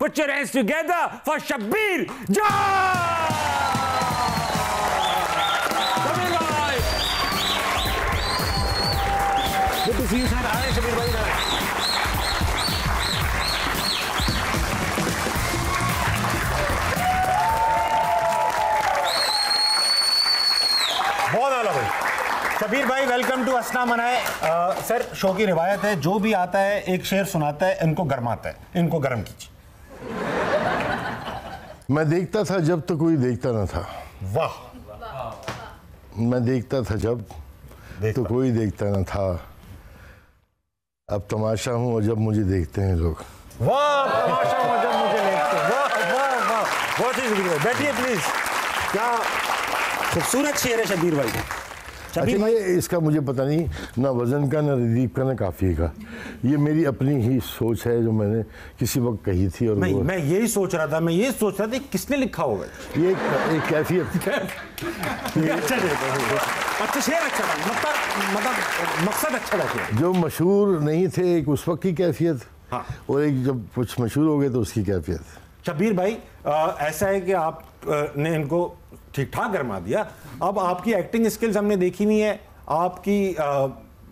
Put your hands together for Shabbir John. Shabbir bhai. Good to see you, sir. Hi, Shabbir bhai. बहुत आला भाई। शबीर भाई welcome to असना मनाए। Sir show की रिवायत है, जो भी आता है एक शेर सुनाता है, इनको गरमाता है, इनको गर्म कीजिए। मैं देखता था जब तो कोई देखता न था। वाह। मैं देखता था जब तो कोई देखता न था, अब तमाशा हूँ और जब मुझे देखते हैं लोग। वाह, तमाशा हूँ जब मुझे देखते हैं। वाह वाह वाह, बहुत ही शुक्रिया। बैठिए प्लीज। क्या खूबसूरत शेर है शबीर भाई। शबीर भाई इसका मुझे पता नहीं, ना वजन का, ना रिदीप का, ना काफिए का। ये मेरी अपनी ही सोच है जो मैंने किसी वक्त कही थी। और नहीं, मैं यही सोच रहा था, किसने लिखा होगा ये एक कैफियत। अच्छा शेर, अच्छा मतलब मकसद अच्छा था। जो मशहूर नहीं थे एक उस वक्त की कैफियत, हाँ, और एक जब कुछ मशहूर हो गए तो उसकी कैफियत। शबीर भाई ऐसा है कि आप ने इनको ठीक ठाक गरमा दिया। अब आपकी एक्टिंग स्किल्स हमने देखी हुई है, आपकी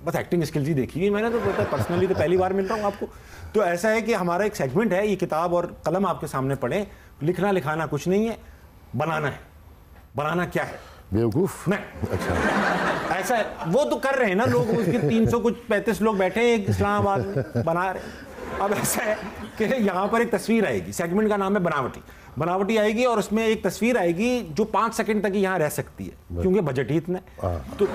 बस एक्टिंग स्किल्स ही देखी हुई मैंने, तो पर्सनली तो पहली बार मिल रहा हूँ आपको। तो ऐसा है कि हमारा एक सेगमेंट है, ये किताब और कलम आपके सामने पढ़े। लिखना लिखाना कुछ नहीं है, बनाना है। बनाना क्या है? बेवकूफ नहीं। अच्छा ऐसा है, वो तो कर रहे हैं ना लोग, उसके 335 लोग बैठे हैं इस्लामाबाद में बना रहे हैं। अब ऐसा है कि यहाँ पर एक तस्वीर आएगी, सेगमेंट का नाम है बनावटी। बनावटी आएगी और उसमें एक तस्वीर आएगी जो 5 सेकंड तक यहाँ रह सकती है, क्योंकि बजट ही इतना है। तो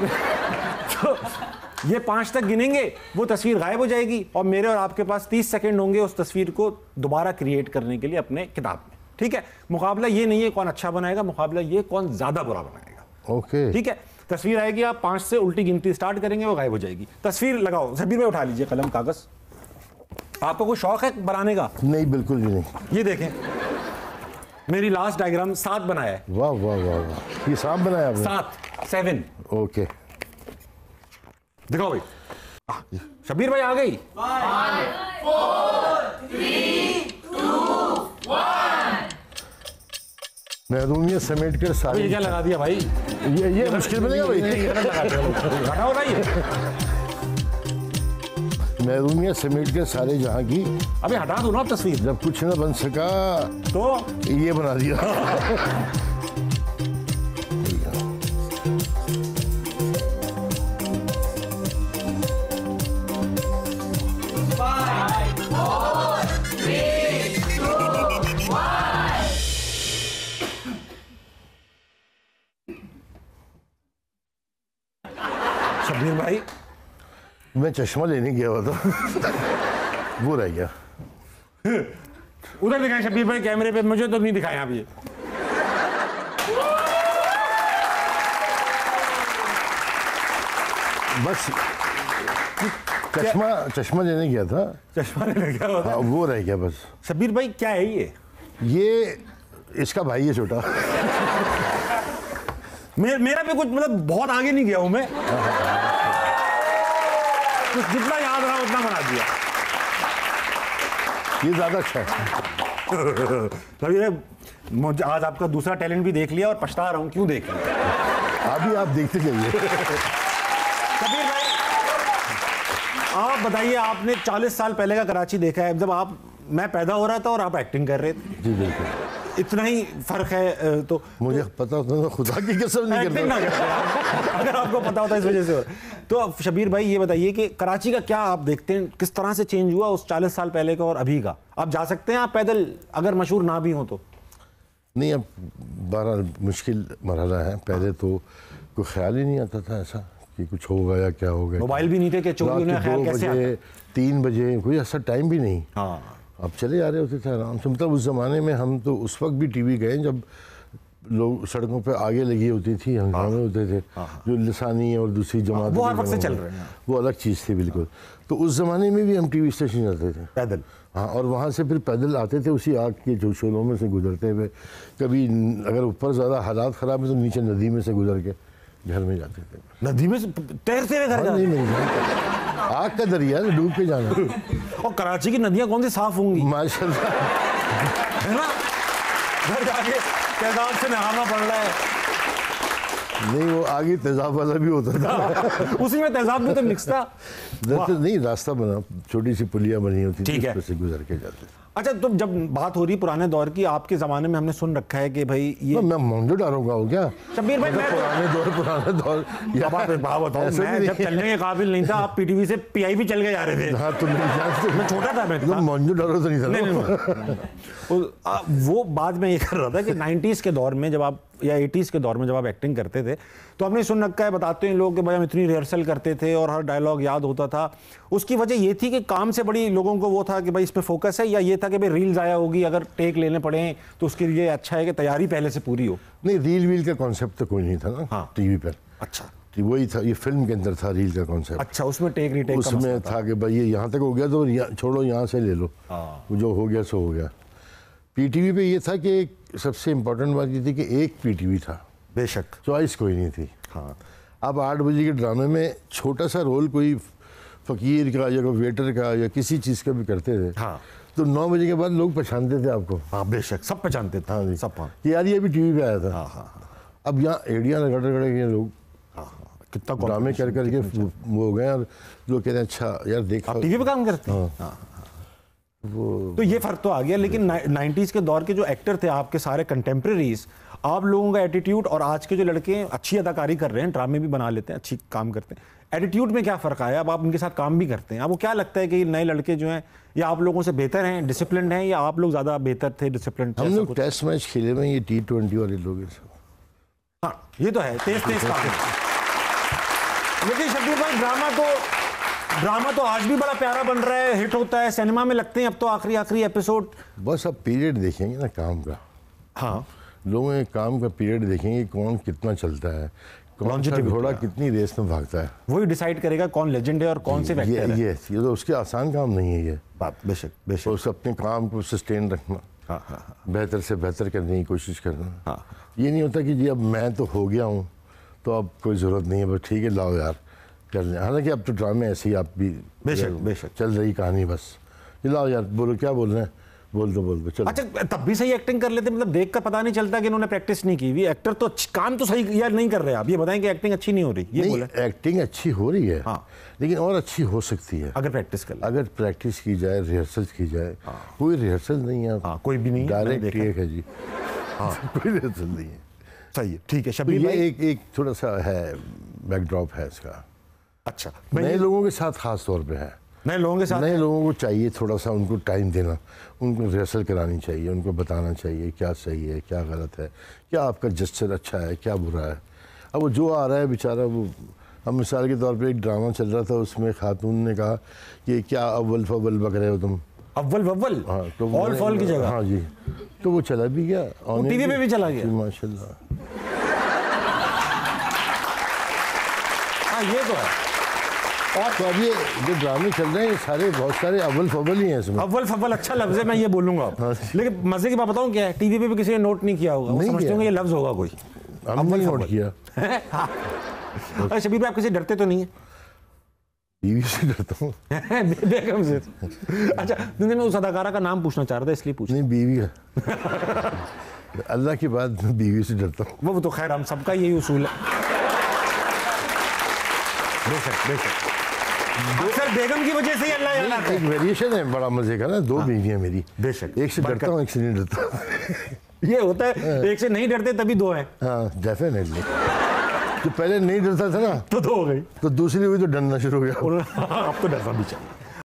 ये 5 तक गिनेंगे, वो तस्वीर गायब हो जाएगी और मेरे और आपके पास 30 सेकंड होंगे उस तस्वीर को दोबारा क्रिएट करने के लिए अपने किताब में। ठीक है? मुकाबला ये नहीं है कौन अच्छा बनाएगा, मुकाबला ये कौन ज्यादा बुरा बनाएगा। ओके, ठीक है? तस्वीर आएगी, आप 5 से उल्टी गिनती स्टार्ट करेंगे, वो गायब हो जाएगी। तस्वीर लगाओ। शबीर में उठा लीजिए कलम कागज। आपको कोई शौक है बनाने का? नहीं, बिल्कुल भी नहीं। ये देखें, मेरी लास्ट डायग्राम 7 बनाया है। वाह वाह वाह वाह, ये 7 बनाया आपने? 7। ओके, दिखाओ भाई। शबीर भाई आ गई। 5 4 3 2 1। महरूमियत समेट कर सारे। ये क्या लगा दिया भाई? ये मुश्किल बनेगा भाई। हटाओ भाई। महरूमियत समेट कर सारे जहाँ की। अबे हटा दो ना तस्वीर। जब कुछ न बन सका तो ये बना दिया। शबीर भाई, मैं चश्मा लेने गया हुआ था, वो रह गया। उधर दिखाएं शबीर भाई कैमरे पे, मुझे तो नहीं दिखाया आप ये। बस चश्मा लेने गया था। चश्मा लेने गया हुआ था। हाँ, वो रह गया बस। शबीर भाई क्या है ये इसका भाई है छोटा। मेरा भी कुछ मतलब बहुत आगे नहीं गया हूं मैं, कुछ जितना याद रहा उतना बना दिया। ये ज्यादा अच्छा है। मुझे आज आपका दूसरा टैलेंट भी देख लिया और पछता रहा हूं क्यों देख लिया। अभी आप देखते जाइए। कबीर भाई आप बताइए, आपने 40 साल पहले का कराची देखा है, जब मैं पैदा हो रहा था और आप एक्टिंग कर रहे थे। जी बिल्कुल, इतना ही फर्क है। तो मुझे पता होता तो खुदा की कसम नहीं करता। अगर आपको पता होता इस वजह से। तो शबीर भाई ये बताइए कि कराची का क्या आप देखते हैं, किस तरह से चेंज हुआ उस 40 साल पहले का और अभी का? आप जा सकते हैं आप पैदल, अगर मशहूर ना भी हो तो? नहीं, अब बड़ा मुश्किल मरहला है। पहले तो कोई ख्याल ही नहीं आता था ऐसा कि कुछ होगा या क्या होगा। मोबाइल भी नहीं थे कि 2 बजे 3 बजे कोई ऐसा टाइम भी नहीं। हाँ, अब चले जा रहे होते थे आराम से। मतलब उस ज़माने में हम तो उस वक्त भी टीवी गए जब लोग सड़कों पे आगे लगी होती थी, हंगामे होते थे। जो लिसानी और दूसरी जमात वो हर वक्त से चल रहे हैं, वो अलग चीज़ थी बिल्कुल। तो उस ज़माने में भी हम टीवी स्टेशन जाते थे पैदल। हाँ, और वहाँ से फिर पैदल आते थे उसी आग के जो शोलों में से गुजरते हुए। कभी अगर ऊपर ज़्यादा हालात ख़राब है तो नीचे नदी में से गुजर के घर में जाते थे। नदी में तैरते हुए घर नहीं, आग का दरिया डूब के जाना। और कराची की नदियाँ कौन सी साफ होंगी? माशाल्लाह है ना, घर जाके तेजाब से नहाना पड़ रहा है। नहीं, वो आगे तेजाब वाला भी होता था। उसी में तेजाब भी तो मिक्स था। नहीं, रास्ता बना, छोटी सी पुलिया बनी होती थी, ठीक है, उससे गुजर के जाते थे। अच्छा, तो जब बात हो रही पुराने दौर की, आपके ज़माने में हमने सुन रखा है कि भाई ये मैं मोहनजोदारो का हूँ क्या? शब्बीर भाई, मैं पुराने दौर बताओ, मैं जब चलने के काबिल नहीं था, आप पीटीवी से पीआईबी चल के जा रहे थे। हाँ, तो मैं छोटा था, मैं मोहनजोदारो तो नहीं था। नहीं। वो बात मैं ये कर रहा था कि 90s के दौर में जब आप, या 80s के दौर में जब आप एक्टिंग करते थे, तो हमने सुन रखा है, बताते हैं लोग कि भाई हम इतनी रिहर्सल करते थे और हर डायलॉग याद होता था। उसकी वजह ये थी कि काम से बड़ी लोगों को वो था कि भाई इस पे फोकस है, या ये था कि भाई रील ज़ाया होगी, अगर टेक लेने पड़े तो उसके लिए अच्छा है कि तैयारी पहले से पूरी हो? नहीं, रील वील का कॉन्सेप्ट तो कोई नहीं था ना। हाँ, टीवी पर। अच्छा, वही था, ये फिल्म के अंदर था रील का कॉन्सेप्ट। अच्छा, उसमें टेक रीटेक उसमें था कि भाई ये यहाँ तक हो गया तो छोड़ो, यहाँ से ले लो, जो हो गया सो हो गया। पीटीवी पे ये था कि सबसे इम्पोर्टेंट बात ये थी कि एक पीटीवी था, बेशक, चॉइस कोई नहीं थी। हाँ, अब 8 बजे के ड्रामे में छोटा सा रोल कोई फकीर का या कोई वेटर का या किसी चीज़ का भी करते थे, हाँ, तो 9 बजे के बाद लोग पहचानते थे आपको। हाँ, बेशक, सब पहचानते थे। हाँ जी, सब। हाँ, कि यार ये भी टीवी पे आया था। हाँ, हाँ, अब यहाँ एडियाँ रगड़ रगड़ के लोग कितना ड्रामे कर करके वो हो गए, और लोग कहते हैं अच्छा यार देखा, आप टीवी पे काम करते हैं। हाँ, वो तो ये फर्क तो आ गया। लेकिन 90s के दौर के जो एक्टर थे आपके सारे कंटेम्प्रेरीज, आप लोगों का एटीट्यूड और आज के जो लड़के अच्छी अदाकारी कर रहे हैं, ड्रामे भी बना लेते हैं, अच्छी काम करते हैं, एटीट्यूड में क्या फ़र्क आया? अब आप उनके साथ काम भी करते हैं, आपको क्या लगता है कि नए लड़के जो हैं या आप लोगों से बेहतर हैं, डिसिप्लिन हैं, या आप लोग ज़्यादा बेहतर थे डिसिप्लिन? हम लोग टेस्ट मैच खेले में, ये T20 वाले लोग हैं सब। हाँ, ये तो है, तेज काम। लेकिन शब्बीर भाई, ड्रामा तो आज भी बड़ा प्यारा बन रहा है, हिट होता है, सिनेमा में लगते हैं अब तो आखिरी एपिसोड। बस अब पीरियड देखेंगे ना काम का। हाँ, लोगों के काम का पीरियड देखेंगे, कौन कितना चलता है, कौन सा घोड़ा कितनी रेस में भागता है, वही डिसाइड करेगा कौन लेजेंड है और कौन से वेक्टर है। ये तो उसके आसान काम नहीं है ये बात। बेशक, बेशक, उस अपने काम को सस्टेन रखना, हाँ, हाँ, बेहतर से बेहतर करने की कोशिश करना। हाँ, ये नहीं होता कि जी अब मैं तो हो गया हूँ तो अब कोई ज़रूरत नहीं है, बस ठीक है लाओ यार कर लें। हालांकि अब तो ड्रामे ऐसे ही आप भी बेशक चल रही कहानी, बस ये लाओ यार, बोलो क्या बोल रहे हैं, बोल दो चलो। अच्छा, तब भी सही एक्टिंग कर लेते, मतलब देख कर पता नहीं चलता कि इन्होंने प्रैक्टिस नहीं की हुई। एक्टर तो काम तो सही यार नहीं कर रहे, आप ये बताएं कि एक्टिंग अच्छी नहीं हो रही? ये बोले एक्टिंग अच्छी हो रही है, हाँ, लेकिन और अच्छी हो सकती है अगर प्रैक्टिस कर, अगर प्रैक्टिस की जाए, रिहर्सल की जाए। कोई रिहर्सल नहीं है, कोई भी नहीं, डायरेक्ट टेक है जी। हाँ, कोई रिहर्सल नहीं है। सही है, ठीक है तो शब्बीर भाई, एक थोड़ा सा है बैकड्रॉप है इसका। अच्छा, नए लोगों के साथ खास तौर पे है, नए लोगों के साथ, नए लोगों को चाहिए थोड़ा सा उनको टाइम देना, उनको रिहर्सल करानी चाहिए, उनको बताना चाहिए क्या सही है क्या गलत है, क्या आपका जेस्चर अच्छा है क्या बुरा है। अब वो जो आ रहा है बेचारा, वो अब मिसाल के तौर पे एक ड्रामा चल रहा था, उसमें खातून ने कहा कि क्या अव्वल फव्वल बक रहे हो तुम, अव्वल। हाँ, तो ऑल फॉल की जगह। हाँ जी, तो वो चला भी गया, टीवी पे भी चला गया, माशाल्लाह। हाँ, ये तो है। और तो अब ये जो ड्रामे चल रहे हैं ये सारे बहुत सारे अव्वल फव्वल ही हैं इसमें। अव्वल फव्वल अच्छा लफ्ज़ है, मैं ये बोलूँगा। लेकिन मजे की बात बताऊँ क्या है, टीवी पे भी किसी ने नोट नहीं किया होगा, नहीं समझते होंगे ये लफ्ज़ होगा कोई, हमने नोट किया। अरे शब्बीर भाई, आप किसी डरते तो नहीं है? बीवी से डरता हूँ। बेगम से। अच्छा, मैं उस अदाकारा का नाम पूछना चाह रहा था, इसलिए पूछ। नहीं, बीवी है। अल्लाह के बाद बीवी से डरता हूँ। वो तो खैर हम सबका यही उसूल है। बेशक, अक्सर बेगम की वजह से ही अल्लाह याद आता है। एक वेरिएशन है बड़ा मजे का ना, दो बीवियाँ मेरी। बेशक, एक से डरता हूँ, एक से नहीं डरता। ये होता है, एक से नहीं डरते तभी दो हैं। हाँ, डेफिनेटली। तो पहले नहीं डरता था ना, तो दो हो गई, तो दूसरी हुई तो डरना शुरू हो गया। अब तो डरना भी चाहिए।